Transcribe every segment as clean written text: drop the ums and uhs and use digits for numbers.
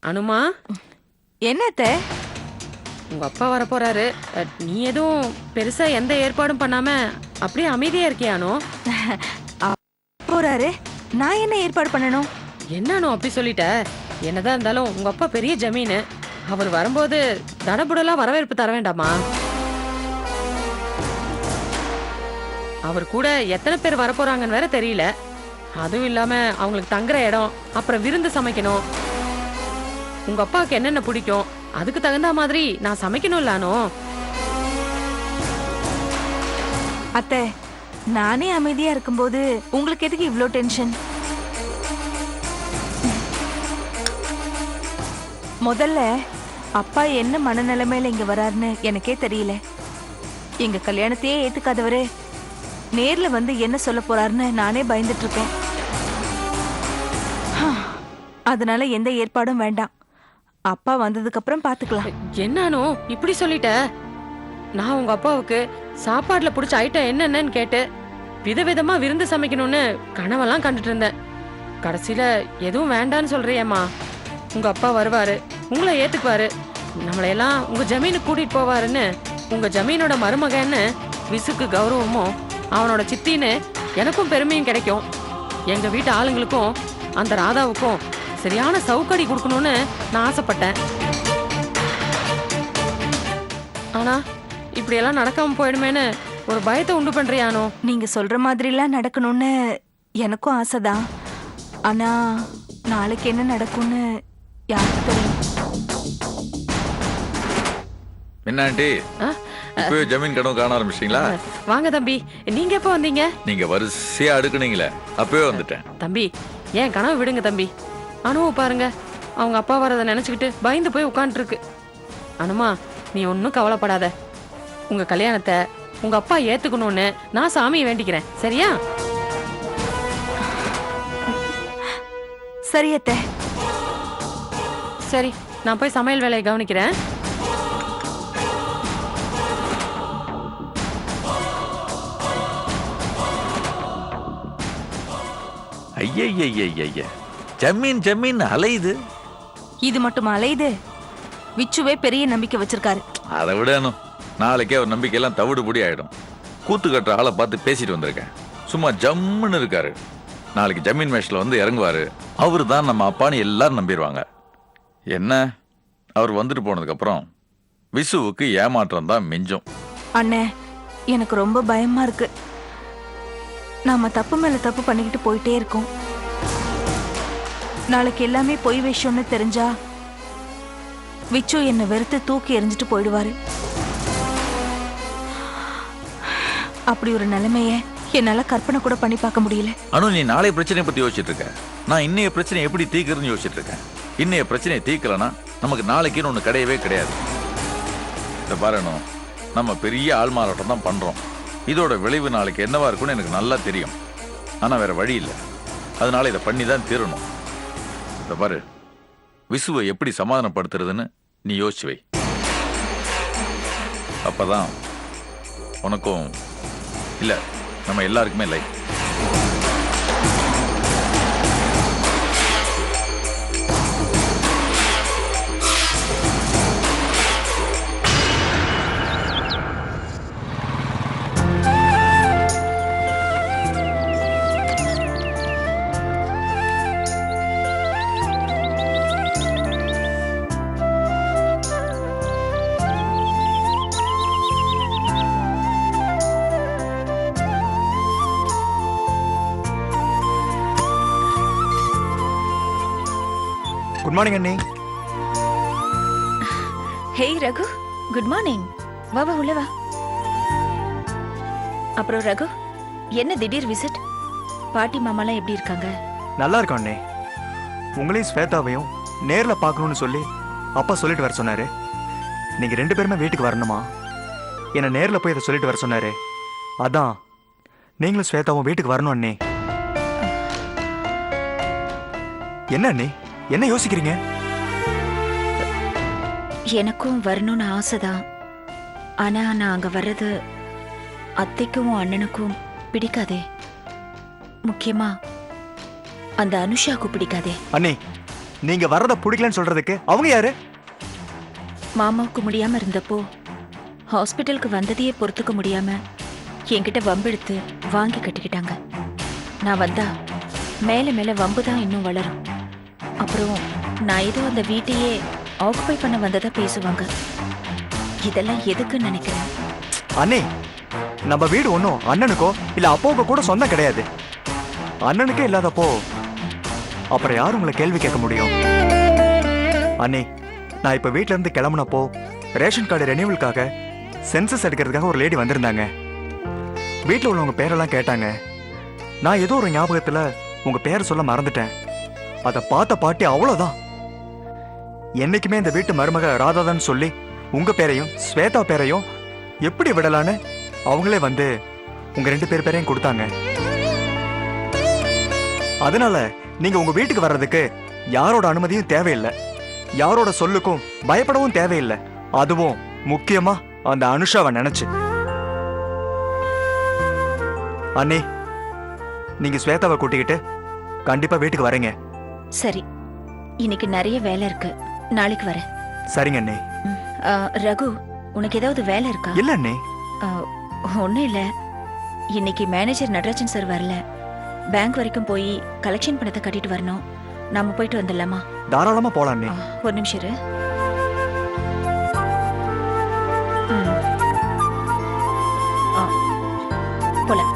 அனுமா, என்னத்த? உங்க அப்பா வரப்போறாரு. நீ எதுவும் பெருசா எந்த ஏற்பாடும் பண்ணாம அப்படியே அமைதியா இருக்கியானோ? போறாரு, நான் என்ன ஏற்பாடு பண்ணணும்? என்னன்னு அப்படி சொல்லிட்ட? என்னதான் இருந்தாலும் உங்க அப்பா பெரிய ஜமீனு. அவர் வரும்போது தடபுடலா வரவேற்பு தர வேண்டாமா? அவர் கூட எத்தனை பேர் வரப்போறாங்கன்னு வேற தெரியல. அதுவும் இல்லாம அவங்களுக்கு தங்குற இடம், அப்புறம் விருந்து சமைக்கணும். உங்க அப்பாவுக்கு என்னென்ன பிடிக்கும், அதுக்கு தகுந்த மாதிரி நான் சமைக்கணும்லானோ? அத்தை, நானே அமைதியா இருக்கும்போது உங்களுக்கு எதுக்கு இவ்ளோ டென்ஷன்? முதல்ல அப்பா என்ன மனநிலைமையில இங்க வராருன்னு எனக்கே தெரியல. எங்க கல்யாணத்தையே ஏத்துக்காதவரு நேர்ல வந்து என்ன சொல்ல போறாருன்னு நானே பயந்துட்டு இருக்கேன். அதனால எந்த ஏற்பாடும் வேண்டாம். அப்பா வந்ததுக்கு அப்புறம் பாத்துக்கலாம். என்னானோ இப்படி சொல்லிட்ட? நான் உங்க அப்பாவுக்கு சாப்பாடுல பிடிச்ச ஐட்டம் என்னென்னு கேட்டு விதவிதமா விருந்து சமைக்கணும்னு கனவெல்லாம் கண்டுட்டு இருந்தேன். கடைசியில எதுவும் வேண்டான்னு சொல்றியேம்மா. உங்க அப்பா வருவாரு, உங்களை ஏத்துக்குவாரு, நம்மளையெல்லாம் உங்க ஜமீனுக்கு கூட்டிட்டு போவாருன்னு உங்க ஜமீனோட மருமகன்னு விசுக்கு கௌரவமும் அவனோட சித்தின்னு எனக்கும் பெருமையும் கிடைக்கும். எங்க வீட்டு ஆளுங்களுக்கும் அந்த ராதாவுக்கும் சரியான சவுக்கடி கொடுக்கணும்னு நான் ஆசைப்பட்டேன். ஆனா இப்படியெல்லாம் நடக்காம போயிடுமேன்னு ஒரு பயத்தை உண்டு பண்றியானோ? நீங்க சொல்ற மாதிரிலாம் நடக்கணும்னு எனக்கும் ஆசைதான். ஆனா நாளைக்கு என்ன நடக்கும்னு யாருக்கு தெரியும்? என்ன ஆண்டி, இப்பவே ஜமீன் கனவு காண ஆரம்பிச்சிட்டீங்களா? வாங்க தம்பி, நீங்க எப்ப வந்தீங்க? நீங்க வரிசையா அடுக்குனீங்களே, அப்பவே வந்துட்டேன். தம்பி, ஏன் கனவு விடுங்க தம்பி. அனுவை பாருங்க, அவங்க அப்பா வரதை நினைச்சுக்கிட்டு பயந்து போய் உட்காந்துட்டு இருக்கு. அனுமா, நீ ஒன்னும் கவலைப்படாத. உங்க கல்யாணத்தை உங்க அப்பா ஏத்துக்கணும்னு நான் சாமியை வேண்டிக்கிறேன், சரியா? சரி அத்தை. சரி, நான் போய் சமையல் வேலையை கவனிக்கிறேன். ஐய ஜமீன் ஜமீன் அலையுது. இது மட்டும் அலையுது? விச்சுவே பெரிய நம்பிக்கை வச்சிருக்காரு. அதை விடணும், நாளைக்கே அவர் நம்பிக்கையெல்லாம் தவிடுபடி ஆயிடும். கூத்து கட்டுற ஆளை பார்த்து பேசிட்டு வந்திருக்கேன். சும்மா ஜம்முன்னு இருக்காரு. நாளைக்கு ஜமீன் மேட்ச்ல வந்து இறங்குவாரு. அவரு தான் நம்ம அப்பான்னு எல்லாரும் நம்பிடுவாங்க. என்ன, அவர் வந்துட்டு போனதுக்கு அப்புறம் விசுவுக்கு ஏமாற்றம் தான் மிஞ்சும். அண்ணே, எனக்கு ரொம்ப பயமா இருக்கு. நாம தப்பு மேல தப்பு பண்ணிக்கிட்டு போயிட்டே இருக்கோம். நாளைக்கு எல்லாமே பொய் விஷயம்னு தெரிஞ்சா விச்சு என்னை வெறுத்து தூக்கி எறிஞ்சிட்டு போயிடுவாரு. அப்படி ஒரு நிலைமைய என்னால கற்பனை கூட பண்ணி பார்க்க முடியல. அனு, நீ நாளைய பிரச்சனையை பத்தி யோசிச்சுட்டு இருக்க. நான் இன்னைய பிரச்சனை எப்படி தீர்க்கிறதுன்னு யோசிச்சுட்டு இருக்கேன். இன்னைய பிரச்சனையை தீர்க்கலன்னா நமக்கு நாளைக்குன்னு ஒண்ணு கிடையவே கிடையாது. இதை பாருணும், நம்ம பெரிய ஆள்மாறாட்டம் தான் பண்றோம். இதோட விளைவு நாளைக்கு என்னவா இருக்கும்னு எனக்கு நல்லா தெரியும். ஆனா வேற வழி இல்லை. அதனால இதை பண்ணி தான் தீரணும். இதை பாரு, விசுவை எப்படி சமாதானப்படுத்துறதுன்னு நீ யோசிச்சு வை. அப்பதான் உனக்கும் இல்ல, நம்ம எல்லாருக்குமே லைஃப். குட் மார்னிங் அண்ணி. Hey Raghu, good morning. வா வா, உள்ள வா. அப்புறம் ரகு, என்ன திடீர் விசிட்? பாட்டி மாமாலாம் எப்படி இருக்காங்க? நல்லா இருக்கும் அண்ணே. உங்களையும் ஸ்வேதாவையும் நேர்ல பார்க்கணும்னு சொல்லி அப்பா சொல்லிட்டு வர சொன்னாரு. நீங்க 2 பேருமே வீட்டுக்கு வரணுமா? என்ன நேர்ல போய் இதை சொல்லிட்டு வர சொன்னாரு. அதான் நீங்களும் ஸ்வேதாவும் வீட்டுக்கு வரணும் அண்ணே. என்ன அண்ணே, என்ன யோசிக்கிறீங்க? எனக்கும் வரணும்னு ஆசைதான். ஆனா நான் அங்க வர்றது அத்தைக்கும் அண்ணனுக்கும் பிடிக்காதே. முக்கியமா அந்த அனுஷாவுக்கு பிடிக்காதே. அண்ணே, நீங்க வர்றத பிடிக்கலன்னு சொல்றதுக்கு அவங்க யாரு? மாமாவுக்கு முடியாம இருந்தப்போ ஹாஸ்பிட்டலுக்கு வந்ததையே பொறுத்துக்க முடியாம என்கிட்ட வம்பெடுத்து வாங்கி கட்டிக்கிட்டாங்க. நான் வந்தா மேல மேல வம்பு தான் இன்னும் வளரும். அப்புறம் நான் ஏதோ அந்த வீட்டையே ஆக்குபை பண்ண வந்ததா பேசுவாங்க. இதெல்லாம் எதுக்குன்னு நினைக்கிறேன். அண்ணே, நம்ம வீடு ஒன்றும் அண்ணனுக்கோ இல்ல அப்பாவுக்கோ கூட சொந்தம் கிடையாது. அண்ணனுக்கே இல்லாதப்போ அப்புறம் யார் உங்களை கேள்வி கேட்க முடியும்? அண்ணே, நான் இப்ப வீட்ல இருந்து கிளம்புனப்போ ரேஷன் கார்டு ரெனியூவலுக்காக சென்சஸ் எடுக்கிறதுக்காக ஒரு லேடி வந்திருந்தாங்க. வீட்டில் உள்ளவங்க பேரெல்லாம் கேட்டாங்க. நான் ஏதோ ஒரு ஞாபகத்துல உங்க பேரை சொல்ல மறந்துட்டேன். அதை பார்த்த பாட்டி அவ்வளோதான். என்னைக்குமே இந்த வீட்டு மருமக ராதாதான் சொல்லி உங்க பேரையும் ஸ்வேதா பேரையும் எப்படி விடலான்னு அவங்களே வந்து உங்க 2 பேர் பேரையும் கொடுத்தாங்க. அதனால நீங்க உங்க வீட்டுக்கு வர்றதுக்கு யாரோட அனுமதியும் தேவையில்லை, யாரோட சொல்லுக்கும் பயப்படவும் தேவையில்லை. அதுவும் முக்கியமா அந்த அனுஷாவை நினைச்சு. அண்ணே, நீங்க ஸ்வேதாவை கூட்டிக்கிட்டு கண்டிப்பா வீட்டுக்கு வரீங்க. சரி, இன்னைக்கு நிறைய வேலை இருக்கு, நாளைக்கு வரேன். சரிங்க அண்ணே. ரகு, உனக்கு ஏதாவது வேலை இருக்கா? இல்ல அண்ணே. ஒன்றும் இல்லை. இன்னைக்கு மேனேஜர் நடராஜன் சார் வரல. பேங்க் வரைக்கும் போய் கலெக்ஷன் பணத்தை கட்டிட்டு வரணும். நாம போயிட்டு வந்துடலாமா? தாராளமா போலாம் அண்ணே. ஒரு நிமிஷம் இரு. போலாம்.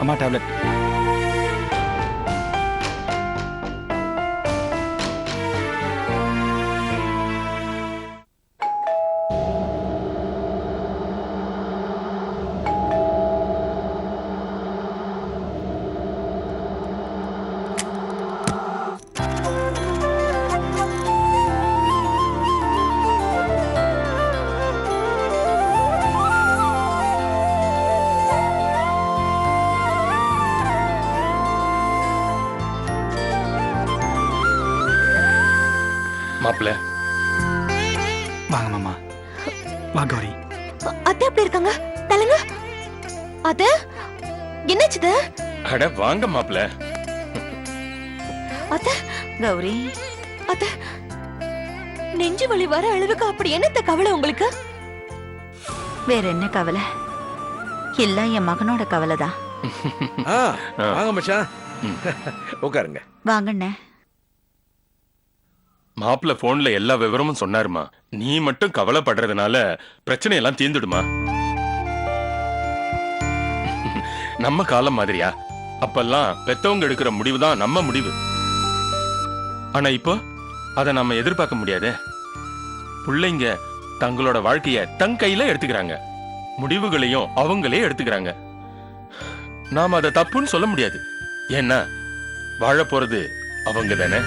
அம்மா டேப்லெட். மாப்பிள்ள வாங்க மாமா. வா கௌரி. அத்தை எப்படி இருக்காங்க? தலங்க அத்தை, என்னாச்சுது? அட வாங்க மாப்பிள்ள. அத்தை, கௌரி அத்தை, நெஞ்சு வலி வர அளவுக்கு அப்படி என்னத்த கவலை உங்களுக்கு? வேற என்ன கவலை? எல்லாம் என் மகனோட கவலைதான். வாங்க மச்சான், உட்காருங்க. வாங்கண்ணே. மாப்பிள்ள போன்ல எல்லா விவரமும் சொன்னாருமா. நீ மட்டும் கவலைப்படுறதுனால பிரச்சனை எல்லாம் தீர்ந்துடுமா? நம்ம காலம் மாதிரியா? அப்பெல்லாம் பெத்தவங்க எடுக்கிற முடிவு தான் நம்ம முடிவு. ஆனா இப்போ அதை நம்ம எதிர்பார்க்க முடியாது. பிள்ளைங்க தங்களோட வாழ்க்கைய தன் கையில எடுத்துக்கிறாங்க, முடிவுகளையும் அவங்களே எடுத்துக்கிறாங்க. நாம அதை தப்புன்னு சொல்ல முடியாது. ஏன்னா வாழ போறது அவங்க தானே.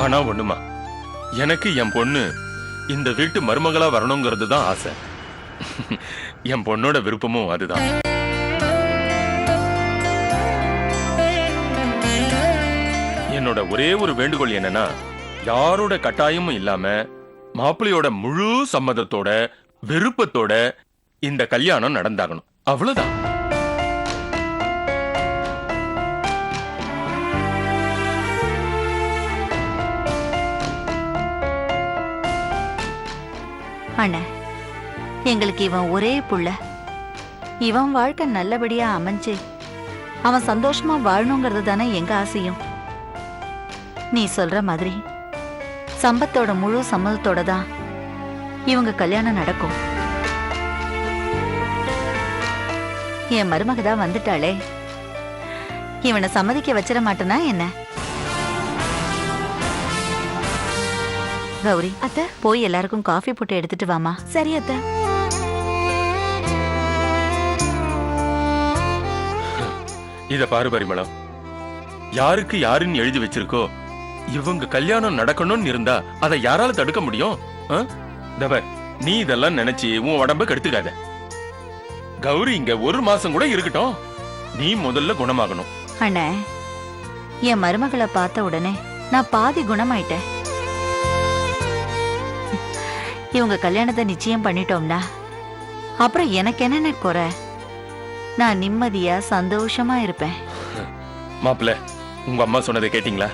ஆனா ஒண்ணுமா, எனக்கு என் பொண்ணு இந்த வீட்டு மருமகளா வரணுங்கிறது தான் ஆசை. என் பொண்ணோட விருப்பமும் அதுதான். என்னோட ஒரே ஒரு வேண்டுகோள் என்னன்னா, யாரோட கட்டாயமும் இல்லாம மாப்பிள்ளையோட முழு சம்மதத்தோட விருப்பத்தோட இந்த கல்யாணம் நடந்தாகணும், அவ்வளவுதான். அண்ணே, எங்களுக்கு இவன் ஒரே புள்ள. இவன் வாழ்க்கை நல்லபடியா அமைஞ்சு அவன் சந்தோஷமா வாழணுங்கிறது தானே எங்க ஆசையும். நீ சொல்ற மாதிரி சம்பத்தோட முழு சம்மதத்தோட தான் இவங்க கல்யாணம் நடக்கும். என் மருமக தான் வந்துட்டாளே, இவனை சம்மதிக்க வச்சிட மாட்டேனா என்ன? கௌரி அத்தை, போய் எல்லாருக்கும் காஃபி போட்டு எடுத்துட்டு வாமா. சரி அத்தை. இத பாரு பரிமளம், யாருக்கு யாருன்னு எழுதி வச்சிருக்கோ இவங்க கல்யாணம் நடக்கணும்னு இருந்தா அதை யாரால தடுக்க முடியும்? தவர், நீ இதெல்லாம் நினைச்சு உன் உடம்ப கெடுத்துக்காத. கௌரி இங்க 1 மாசம் கூட இருக்கட்டும், நீ முதல்ல குணமாகணும். அண்ணே, என் மருமகளை பார்த்த உடனே நான் பாதி குணமாயிட்டேன். இவங்க கல்யாணத்தை நிச்சயம் பண்ணிட்டோம்னா அப்புறம் எனக்கு என்னென்ன குறை? நான் நிம்மதியா சந்தோஷமா இருப்பேன். மாப்பிள்ள, உங்க அம்மா சொன்னதை கேட்டீங்களா?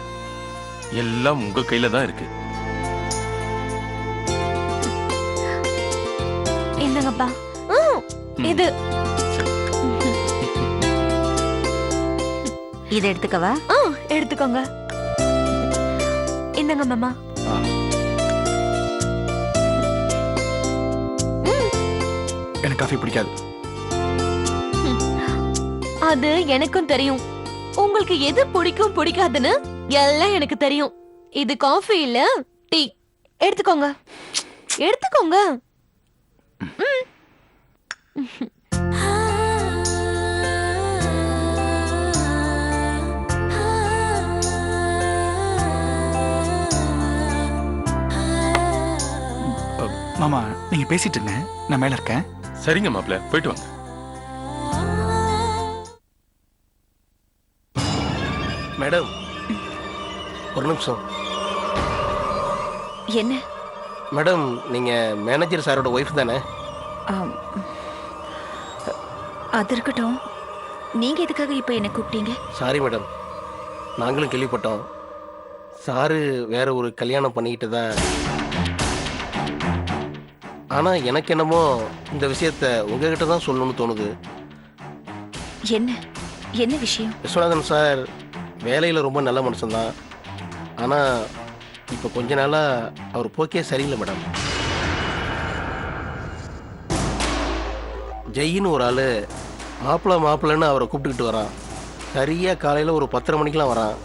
எல்லாம் உங்க கையில தான் இருக்கு. என்னங்கப்பா இது இதை எடுத்துக்கவா? எடுத்துக்கோங்க. இந்தங்க மாமா. எனக்கு காஃபி பிடிக்காது. அது எனக்கும் தெரியும். உங்களுக்கு எது பிடிக்கும் பிடிக்காதுன்னு எல்லாம் எனக்கு தெரியும். இது காஃபி இல்ல டீ. எடுத்துக்கோங்க, எடுத்துக்கோங்க. மாமா நீங்க பேசிட்டு இருங்க, நான் மேல இருக்கேன். சரிங்க மாப்பிள்ள, போயிட்டு வாங்க. மேடம் ஒரு நிமிஷம். என்ன? மேடம் நீங்க மேனேஜர் சாரோட ஒய்ஃப் தானே? ஆம். அது இருக்கட்டும். நீங்க எதுக்காக இப்ப என்ன கூப்பிட்டீங்க? சாரி மேடம், நாங்களும் கேள்விப்பட்டோம். சாரு வேற ஒரு கல்யாணம் பண்ணிக்கிட்டு தான். ஆனா எனக்கு என்னமோ இந்த விஷயத்த உங்ககிட்ட தான் சொல்லணும்னு தோணுது. என்ன என்ன விஷயம்? விஸ்வநாதன் சார் வேலையில் ரொம்ப நல்ல மனுஷன்தான். ஆனால் இப்போ கொஞ்ச நாளாக அவர் போக்கே சரியில்லை மேடம். ஜெயின்னு ஒரு ஆள் மாப்பிள்ளைன்னு அவரை கூப்பிட்டுக்கிட்டு வரான். சரியாக காலையில் ஒரு 10:30 மணிக்கெலாம் வரான்.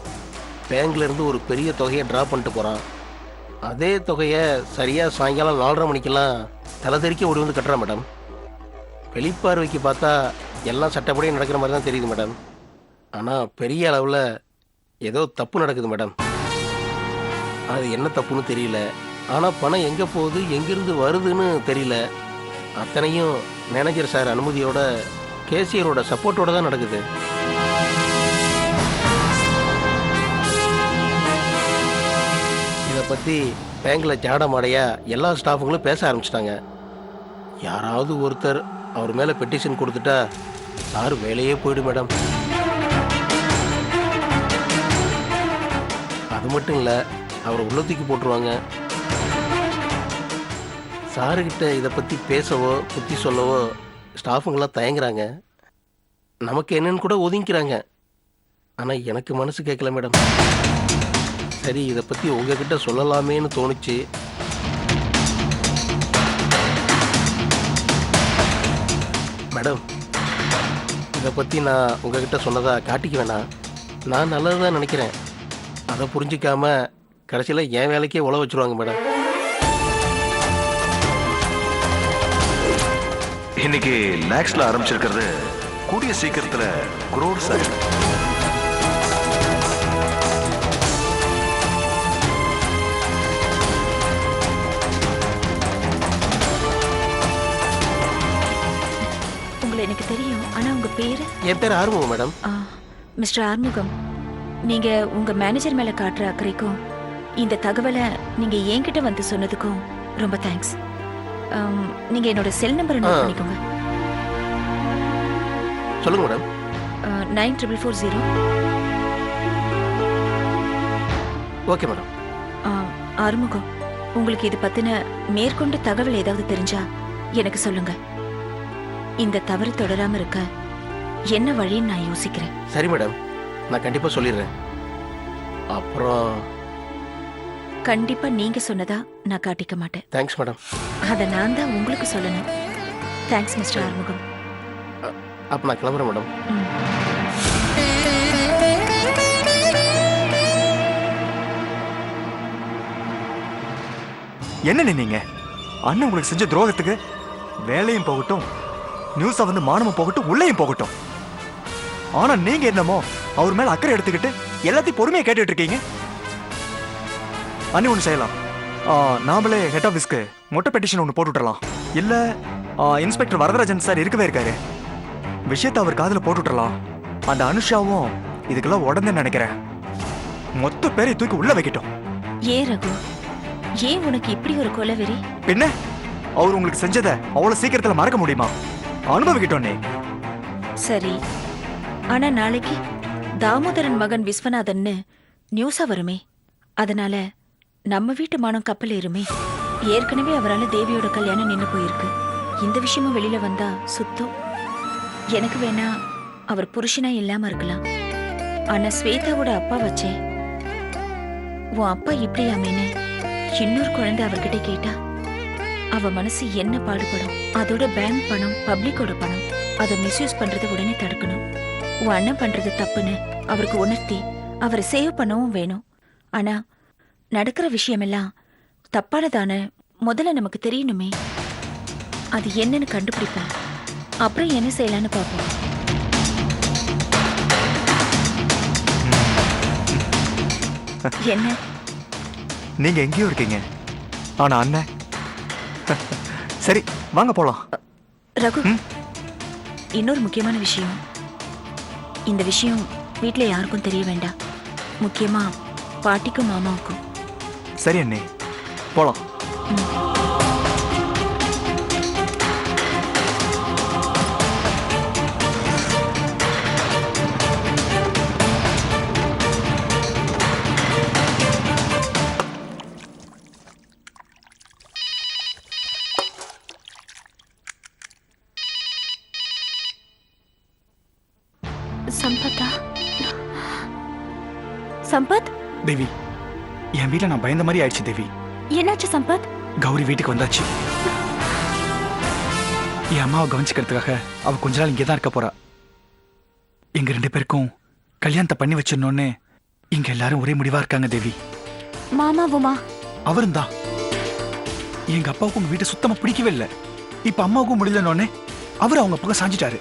பேங்க்லேருந்து ஒரு பெரிய தொகையை ட்ரா பண்ணிட்டு போகிறான். அதே தொகையை சரியாக சாயங்காலம் 4:30 மணிக்கெல்லாம் தலைதெறிக்க ஓடி வந்து கட்டுறான் மேடம். வெளிப்பார்வைக்கு பார்த்தா எல்லாம் சட்டப்படியே நடக்கிற மாதிரி தான் தெரியுது மேடம். ஆனால் பெரிய அளவில் ஏதோ தப்பு நடக்குது மேடம். அது என்ன தப்புன்னு தெரியல. ஆனால் பணம் எங்கே போகுது, எங்கேருந்து வருதுன்னு தெரியல. அத்தனையும் மேனேஜர் சார் அனுமதியோட, கேசியரோட சப்போர்ட்டோட தான் நடக்குது. இதை பற்றி பேங்கில் ஜாட மாடையா எல்லா ஸ்டாஃபுங்களும் பேச ஆரம்பிச்சிட்டாங்க. யாராவது ஒருத்தர் அவர் மேலே பெட்டிஷன் கொடுத்துட்டா சார் வேலையே போயிடும் மேடம். அது மட்டும் இல்லை, அவரை உள்ள தூக்கி போட்டுருவாங்க. சாருக்கிட்ட இதை பற்றி பேசவோ புத்தி சொல்லவோ ஸ்டாஃபுங்களாம் தயங்குறாங்க. நமக்கு என்னன்னு கூட ஒதுங்கிக்கிறாங்க. ஆனால் எனக்கு மனசு கேட்கல மேடம். சரி, இதை பற்றி உங்ககிட்ட சொல்லலாமேன்னு தோணுச்சு. மேடம், இதை பற்றி நான் உங்ககிட்ட சொன்னதா காட்டிக்க வேணாம். நான் நல்லது தான் நினைக்கிறேன். அதை புரிஞ்சிக்காம கடைசியில் என் வேலைக்கே உழ வச்சுருவாங்க மேடம். இன்னைக்கு லேக்ஸ்ல ஆரம்பிச்சிருக்கிறது கூடிய சீக்கிரத்துல குரோர்ஸ் ஆயிடும். உங்களை எனக்கு தெரியும். ஆனா உங்க பேரு? என் பேர் ஆறுமுகம் மேடம். மிஸ்டர் ஆறுமுகம், நீங்க உங்க மேனேஜர் மேல காட்டுற அக்கறைக்கும் இந்த தகவலை நீங்க என்கிட்ட வந்து சொன்னதுக்கும் ரொம்ப தேங்க்ஸ். நீங்க என்னோட செல் நம்பரை நோட் பண்ணிக்கோங்க. சொல்லுங்க மேடம். 9440. Okay madam. ஆறுமுகம், உங்களுக்கு இது பத்தின மேற்கொண்டு தகவல் ஏதாவது தெரிஞ்சா எனக்கு சொல்லுங்க. இந்த தவறு தொடராம இருக்க என்ன வழின்னு நான் யோசிக்கிறேன். சரி மேடம், நான் கண்டிப்பாக சொல்லிடுறேன். அப்புறம் கண்டிப்பா நீங்க சொன்னதா நான் காட்டிக்க மாட்டேன். Thanks madam. அதை நான் தான் உங்களுக்கு சொல்லணும். Thanks mister Arumugam. அப்போ நான் கிளம்புறேன் மேடம். என்ன நீங்க அண்ணன் உங்களுக்கு செஞ்ச துரோகத்துக்கு வேலையும் போகட்டும், நியூஸை வந்து மானமும் போகட்டும், உள்ளேயும் போகட்டும். ஆனா நீங்க என்னமோ அவர் மேல அக்கறை எடுத்துக்கிட்டு எல்லாத்தையும் பொறுமையா கேட்டுட்டு இருக்கீங்க. அண்ணி ஒன்று செய்யலாம். நாமளே ஹெட் ஆஃபீஸ்க்கு மொட்டை பெட்டிஷன் ஒன்று போட்டுவிடலாம். இல்லை இன்ஸ்பெக்டர் வரதராஜன் சார் இருக்கவே இருக்காரு, விஷயத்தை அவர் காதில் போட்டுவிடலாம். அந்த அனுஷாவும் இதுக்கெல்லாம் உடனே நினைக்கிறேன். மொத்த பேரை தூக்கி உள்ள வைக்கட்டும். ஏன் ரகு, ஏன் உனக்கு இப்படி ஒரு கொலவெறி? பின்ன அவர் உங்களுக்கு செஞ்சதை அவ்வளவு சீக்கிரத்துல மறக்க முடியுமா? அனுபவிக்கட்டோன்னே. சரி, ஆனா நாளைக்கு தாமோதரன் மகன் விஸ்வநாதன்னு நியூஸா வருமே, அதனால நம்ம வீட்டு மானம் கப்பல் ஏறுமே. ஏற்கனவே அவரால் தேவியோட கல்யாணம் நின்னு போயிருக்கு. இந்த விஷயமும் வெளியில வந்தா சுத்தம். எனக்கு வேணா அவர் புருஷனா இல்லாம இருக்கலாம், ஆனா ஸ்வேதாவோட அப்பா வச்சே உன் அப்பா இப்படியாமேன்னு இன்னொரு குழந்தை அவர்கிட்ட கேட்டா அவ மனசு என்ன பாடுபடும்? அதோட பேங்க் பணம் பப்ளிக்கோட பணம், அதை மிஸ்யூஸ் பண்றதை உடனே தடுக்கணும். உன் அண்ணன் பண்றது தப்புன்னு அவருக்கு உணர்த்தி அவரை சேவ் பண்ணவும் வேணும். ஆனா நடக்கிற விஷயமெல்லாம் தப்பானதான முதல்ல நமக்கு தெரியணுமே. அது என்னன்னு கண்டுபிடிப்பேன், அப்புறம் என்ன செய்யலான்னு பார்ப்போம். என்ன நீங்க எங்கேயோ இருக்கீங்க, ஆனா அண்ணன் சரி வாங்க போலாம். ரகு, இன்னொரு முக்கியமான விஷயம். இந்த விஷயம் வீட்ல யாருக்கும் தெரிய வேண்டாம், முக்கியமா பாட்டிக்கும் மாமாவுக்கும். சரி அண்ணே, போலாம். சம்பத்தா? சம்பத், தேவி, என் வீட்டில் நான் பயந்த மாதிரி ஆயிடுச்சு தேவி. என்னாச்சு சம்பத்? கௌரி வீட்டுக்கு வந்தாச்சு. என் அம்மாவை கவனிச்சுக்கிறதுக்காக அவ கொஞ்ச நாள் இங்கே தான் இருக்க போறா. எங்க 2 பேருக்கும் கல்யாணத்தை பண்ணி வச்சிடணும்னு இங்க எல்லாரும் ஒரே முடிவா இருக்காங்க தேவி. மாமாவுமா? அவரும் தான். எங்க அப்பாவுக்கும் உங்க வீட்டை சுத்தமா பிடிக்கவே இல்லை. இப்ப அம்மாவுக்கும் முடியலன்னொன்னே அவர் அவங்க பக்கம் சாஞ்சிட்டாரு.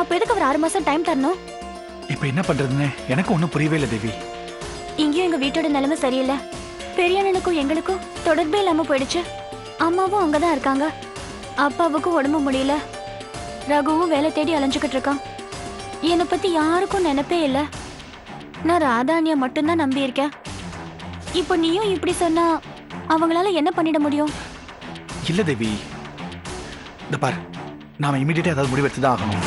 அப்ப எதுக்கு அவர் 6 மாசம் டைம் தரணும்? இப்ப என்ன பண்றதுன்னு எனக்கு ஒன்றும் புரியவே இல்லை தேவி. இங்கேயும் எங்க வீட்டோட நிலைமை சரியில்லை. பெரிய அண்ணனுக்கும் எங்களுக்கும் தொடர்பே இல்லாம போயிடுச்சு. அம்மாவும் அங்கதான் இருக்காங்க. அப்பாவுக்கும் உடம்பு முடியல. ரகுவும் வேலை தேடி அலைஞ்சுக்கிட்டு இருக்கான். என்னை பத்தி யாருக்கும் நினைப்பே இல்லை. நான் ராதானியா மட்டும்தான் நம்பி இருக்கேன். இப்போ நீயும் இப்படி சொன்னா அவங்களால என்ன பண்ணிட முடியும்? இல்ல தேவி, இந்த பார், நாம இமீடியட்டா ஏதாவது முடிவெடுத்து தான் ஆகணும்.